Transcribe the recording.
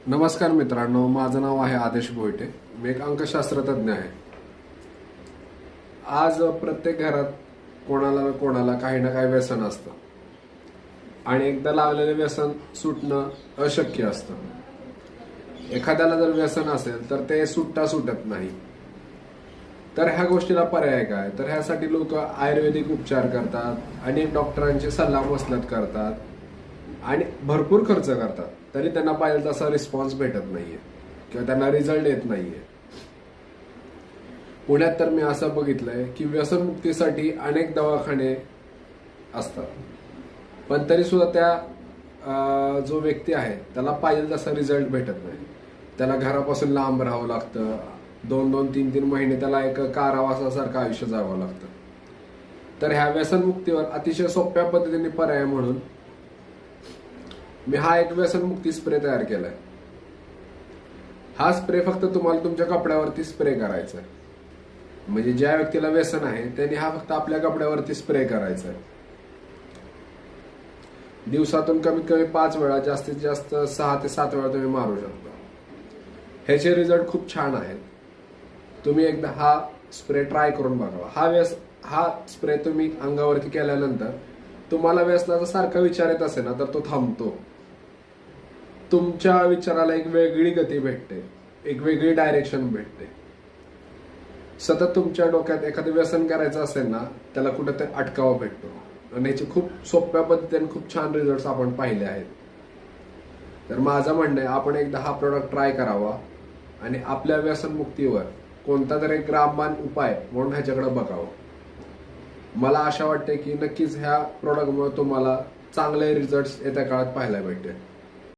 नमस्कार मित्रांनो, माझं नाव आहे आदेश भोईटे. मी एक अंकशास्त्रज्ञ आहे. आज प्रत्येक घरात कोणाला ना कोणाला काही ना काही व्यसन असतं आणि एकदा लागलेलं व्यसन सुटणं अशक्य असतं. एखाद्याला जर व्यसन असेल तर ते सुटत नाही. तर ह्या गोष्टीला पर्याय काय? तर ह्यासाठी लोक आयुर्वेदिक उपचार करतात, अनेक डॉक्टरांची सल्लामसलत करतात आणि भरपूर खर्च करतात, तरी त्यांना पाहिजे तसा रिस्पॉन्स भेटत नाहीये किंवा त्यांना रिझल्ट येत नाहीये. पुण्यात तर मी असं बघितलंय की व्यसनमुक्तीसाठी अनेक दवाखाने असतात, पण तरी सुद्धा त्या जो व्यक्ती आहे त्याला पाहिजे तसा रिझल्ट भेटत नाही. त्याला घरापासून लांब राहावं लागतं. 2-2, 3-3 महिने त्याला एक कारावासासारखं आयुष्य जगावं लागतं. तर ह्या व्यसनमुक्तीवर अतिशय सोप्या पद्धतीने पर्याय म्हणून मी हा एक व्यसनमुक्ती स्प्रे तयार केलाय. हा स्प्रे फक्त तुम्हाला तुमच्या कपड्यावरती स्प्रे करायचा आहे. म्हणजे ज्या व्यक्तीला व्यसन आहे त्यांनी हा फक्त आपल्या कपड्यावरती स्प्रे करायचा आहे. दिवसातून कमीत कमी 5 वेळा, जास्तीत जास्त 6 ते 7 वेळा तुम्ही मारू शकता. ह्याचे रिझल्ट खूप छान आहेत. तुम्ही एकदा हा स्प्रे ट्राय करून बघा. हा स्प्रे तुम्ही अंगावरती केल्यानंतर तुम्हाला व्यसनाचा सारखा विचार येत असेल ना, तर तो थांबतो. तुमच्या विचाराला एक वेगळी गती भेटते, एक वेगळी डायरेक्शन भेटते. सतत तुमच्या डोक्यात एखादं व्यसन करायचं असेल ना, त्याला कुठेतरी अटकावा भेटतो आणि याचे खूप सोप्या पद्धतीने खूप छान रिझल्ट आपण पाहिले आहेत. तर माझं म्हणणं आहे, आपण एकदा हा प्रोडक्ट ट्राय करावा आणि आपल्या व्यसनमुक्तीवर कोणता तरी एक रामबाण उपाय म्हणून ह्याच्याकडे बघावं. मला आशा वाटते की नक्कीच ह्या प्रोडक्टमुळे तुम्हाला चांगले रिझल्ट येत्या काळात पाहायला भेटतील.